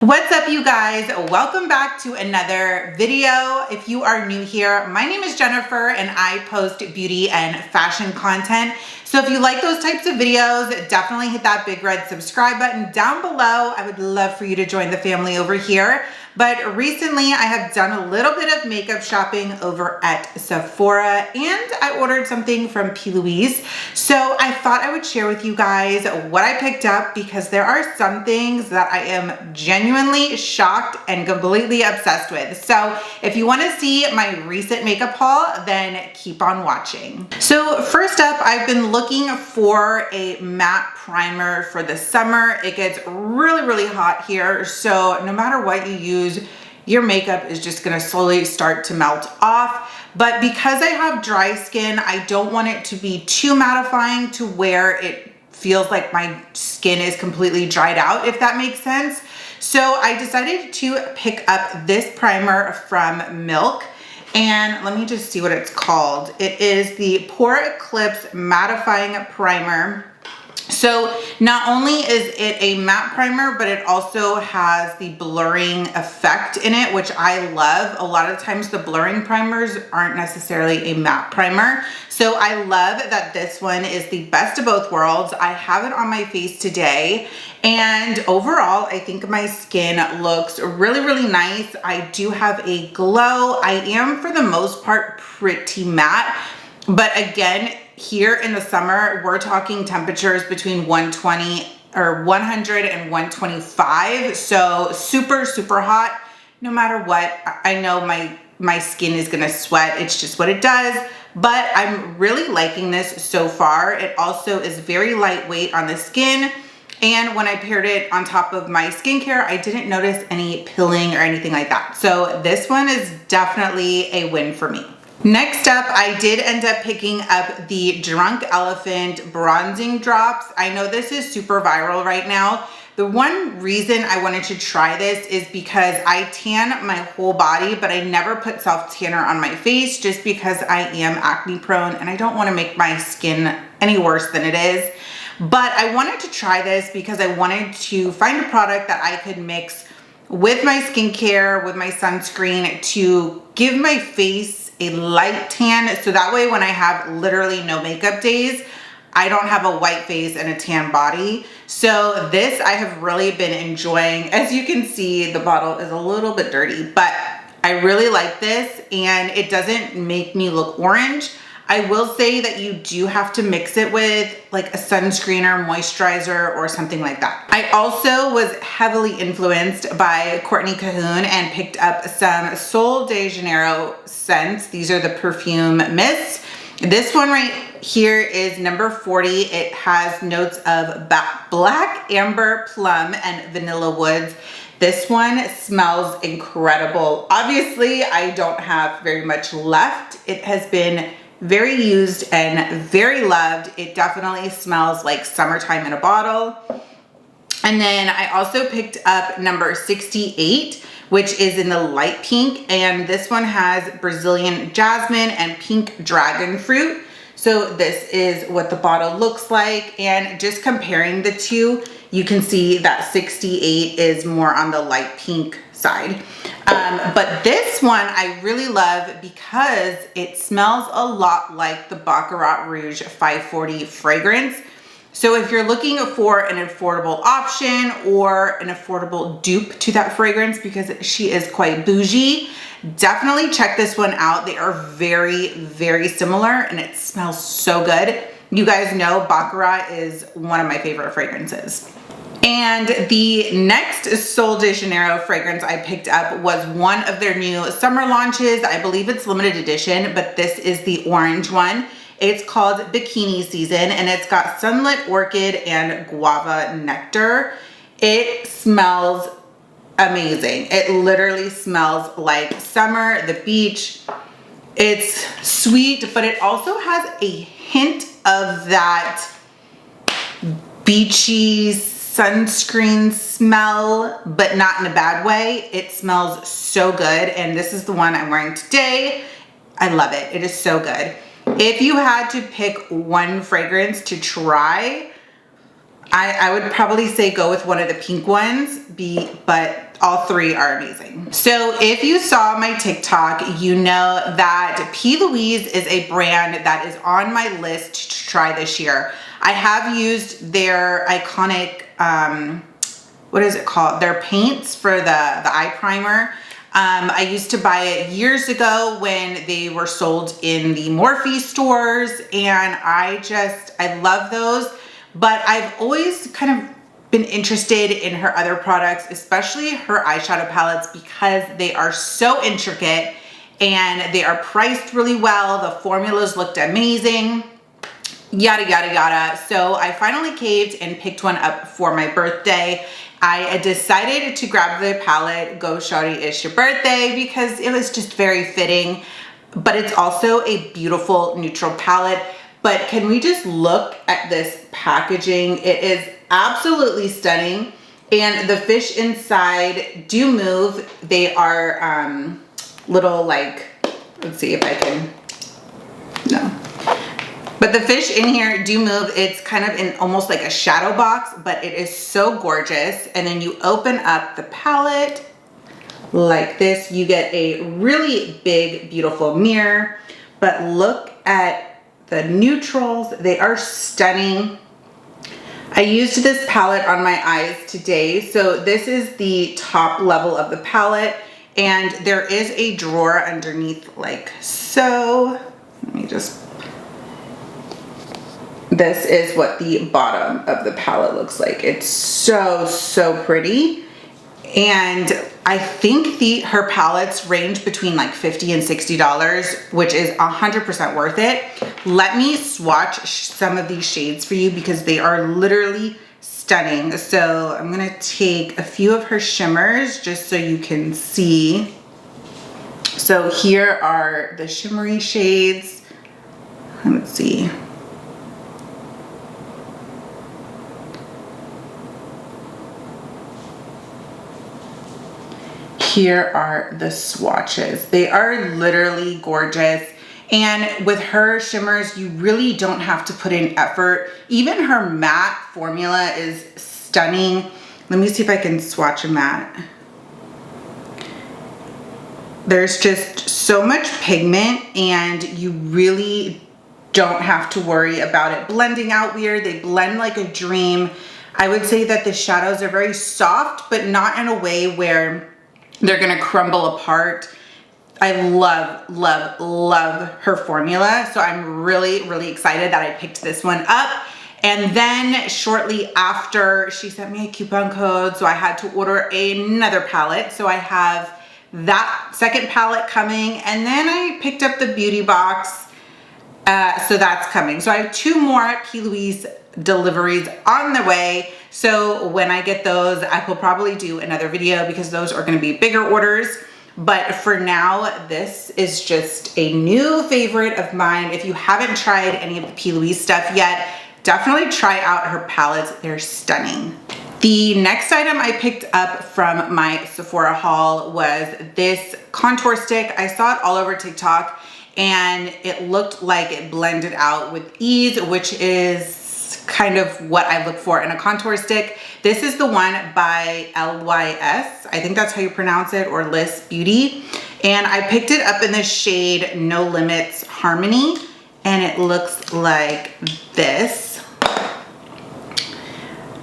What's up, you guys? Welcome back to another video. If you are new here, my name is Jennifer and I post beauty and fashion content. So if you like those types of videos, definitely hit that big red subscribe button down below. I would love for you to join the family over here. But recently I have done a little bit of makeup shopping over at Sephora and I ordered something from P.Louise. So I thought I would share with you guys what I picked up because there are some things that I am genuinely shocked and completely obsessed with. So if you want to see my recent makeup haul, then keep on watching. So first up, I've been looking for a matte primer for the summer. It gets really hot here. So no matter what you use, your makeup is just gonna slowly start to melt off. But because I have dry skin, I don't want it to be too mattifying to where it feels like my skin is completely dried out, if that makes sense. So I decided to pick up this primer from Milk. And let me just see what it's called. It is the Pore Eclipse Mattifying Primer. So not only is it a matte primer, but it also has the blurring effect in it, which I love. A lot of times the blurring primers aren't necessarily a matte primer. So I love that this one is the best of both worlds. I have it on my face today. And overall, I think my skin looks really nice. I do have a glow. I am, for the most part, pretty matte. But again, here in the summer, we're talking temperatures between 100 and 125. So super hot. No matter what, I know my skin is gonna sweat. It's just what it does. But I'm really liking this so far. It also is very lightweight on the skin. And when I paired it on top of my skincare, I didn't notice any pilling or anything like that. So this one is definitely a win for me. Next up, I did end up picking up the Drunk Elephant Bronzing Drops. I know this is super viral right now. The one reason I wanted to try this is because I tan my whole body, but I never put self tanner on my face just because I am acne prone and I don't want to make my skin any worse than it is. But I wanted to try this because I wanted to find a product that I could mix with my skincare, with my sunscreen to give my face a light tan. So that way when I have literally no makeup days, I don't have a white face and a tan body. So this I have really been enjoying. As you can see, the bottle is a little bit dirty, but I really like this and it doesn't make me look orange. I will say that you do have to mix it with like a sunscreen or moisturizer or something like that. I also was heavily influenced by Courtney Cahoon and picked up some Sol de Janeiro scents. These are the perfume mists. This one right here is number 40. It has notes of black, amber, plum, and vanilla woods. This one smells incredible. Obviously, I don't have very much left. It has been very used and very loved. It definitely smells like summertime in a bottle. And then I also picked up number 68, which is in the light pink. And this one has Brazilian jasmine and pink dragon fruit. So this is what the bottle looks like. And just comparing the two, you can see that 68 is more on the light pink side. But this one I really love because it smells a lot like the Baccarat Rouge 540 fragrance. So if you're looking for an affordable option or an affordable dupe to that fragrance, because she is quite bougie, definitely check this one out. They are very similar and it smells so good. You guys know Baccarat is one of my favorite fragrances. And the next Sol de Janeiro fragrance I picked up was one of their new summer launches. I believe it's limited edition, but this is the orange one. It's called Bikini Season and it's got sunlit orchid and guava nectar. It smells amazing. It literally smells like summer, the beach. It's sweet, but it also has a hint of that beachy sunscreen smell, but not in a bad way. It smells so good. And this is the one I'm wearing today. I love it. It is so good. If you had to pick one fragrance to try, I would probably say go with one of the pink ones, but all three are amazing. So if you saw my TikTok, you know that P.Louise is a brand that is on my list to try this year. I have used their iconic, what is it called? Their paints for the eye primer. I used to buy it years ago when they were sold in the Morphe stores, and I love those. But I've always kind of been interested in her other products, especially her eyeshadow palettes, because they are so intricate and they are priced really well. The formulas looked amazing, yada, yada, yada. So I finally caved and picked one up for my birthday. I decided to grab the palette, Go Shawty, It's Your Birthday, because it was just very fitting, but it's also a beautiful neutral palette. But can we just look at this packaging? It is absolutely stunning. And the fish inside do move. They are little, like, let's see if I can, no. But the fish in here do move. It's kind of in almost like a shadow box, but it is so gorgeous. And then you open up the palette like this. You get a really big, beautiful mirror. But look at the neutrals. They are stunning. I used this palette on my eyes today. So this is the top level of the palette, and there is a drawer underneath like so. Let me just, this is what the bottom of the palette looks like. It's so, so pretty. And I think her palettes range between like $50 and $60, which is 100% worth it. Let me swatch some of these shades for you because they are literally stunning. So I'm gonna take a few of her shimmers just so you can see. So here are the shimmery shades. Let's see. Here are the swatches. They are literally gorgeous. And with her shimmers, you really don't have to put in effort. Even her matte formula is stunning. Let me see if I can swatch a matte. There's just so much pigment and you really don't have to worry about it blending out weird. They blend like a dream. I would say that the shadows are very soft, but not in a way where they're gonna crumble apart. I love, love, love her formula. So I'm really, really excited that I picked this one up. And then shortly after, she sent me a coupon code, so I had to order another palette. So I have that second palette coming, and then I picked up the beauty box. So that's coming. So I have two more P.Louise deliveries on the way. So when I get those, I will probably do another video because those are going to be bigger orders. But for now, this is just a new favorite of mine. If you haven't tried any of the P.Louise stuff yet, definitely try out her palettes. They're stunning. The next item I picked up from my Sephora haul was this contour stick. I saw it all over TikTok and it looked like it blended out with ease, which is kind of what I look for in a contour stick. This is the one by LYS. I think that's how you pronounce it, or Liss Beauty. And I picked it up in the shade No Limits Harmony, and it looks like this.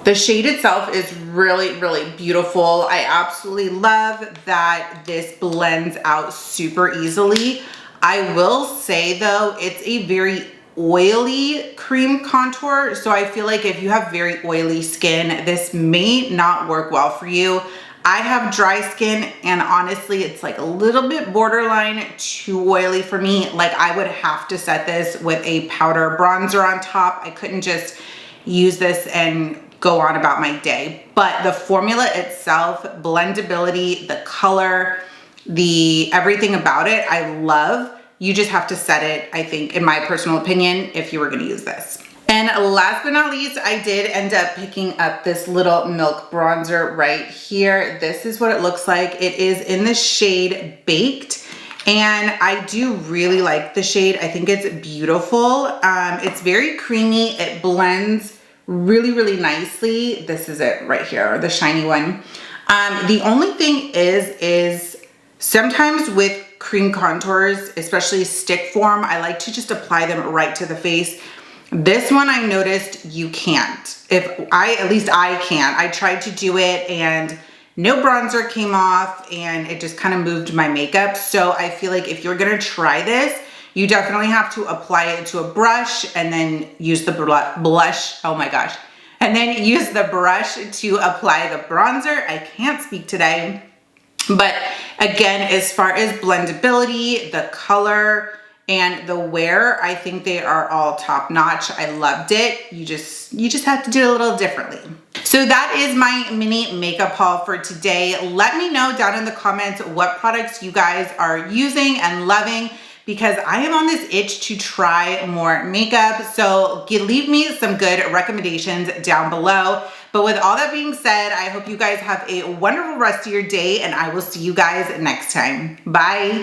The shade itself is really, really beautiful. I absolutely love that this blends out super easily. I will say though, it's a very oily cream contour. So I feel like if you have very oily skin, this may not work well for you. I have dry skin and honestly, it's like a little bit borderline too oily for me. Like I would have to set this with a powder bronzer on top. I couldn't just use this and go on about my day. But the formula itself, blendability, the color, everything about it, I love. You just have to set it, I think, in my personal opinion, if you were gonna use this. And last but not least, I did end up picking up this little milk bronzer right here. This is what it looks like. It is in the shade Baked. And I do really like the shade. I think it's beautiful. It's very creamy. It blends really, really nicely. This is it right here, the shiny one. The only thing is sometimes with cream contours, especially stick form, I like to just apply them right to the face. This one I noticed you can't. At least I can't. I tried to do it and no bronzer came off and it just kind of moved my makeup. So I feel like if you're gonna try this, you definitely have to apply it to a brush and then use the blush. Oh my gosh. And then use the brush to apply the bronzer. I can't speak today. But again, as far as blendability, the color, and the wear, I think they are all top notch. I loved it. You just have to do it a little differently. So that is my mini makeup haul for today. Let me know down in the comments what products you guys are using and loving, because I am on this itch to try more makeup. So leave me some good recommendations down below. But with all that being said, I hope you guys have a wonderful rest of your day and I will see you guys next time. Bye.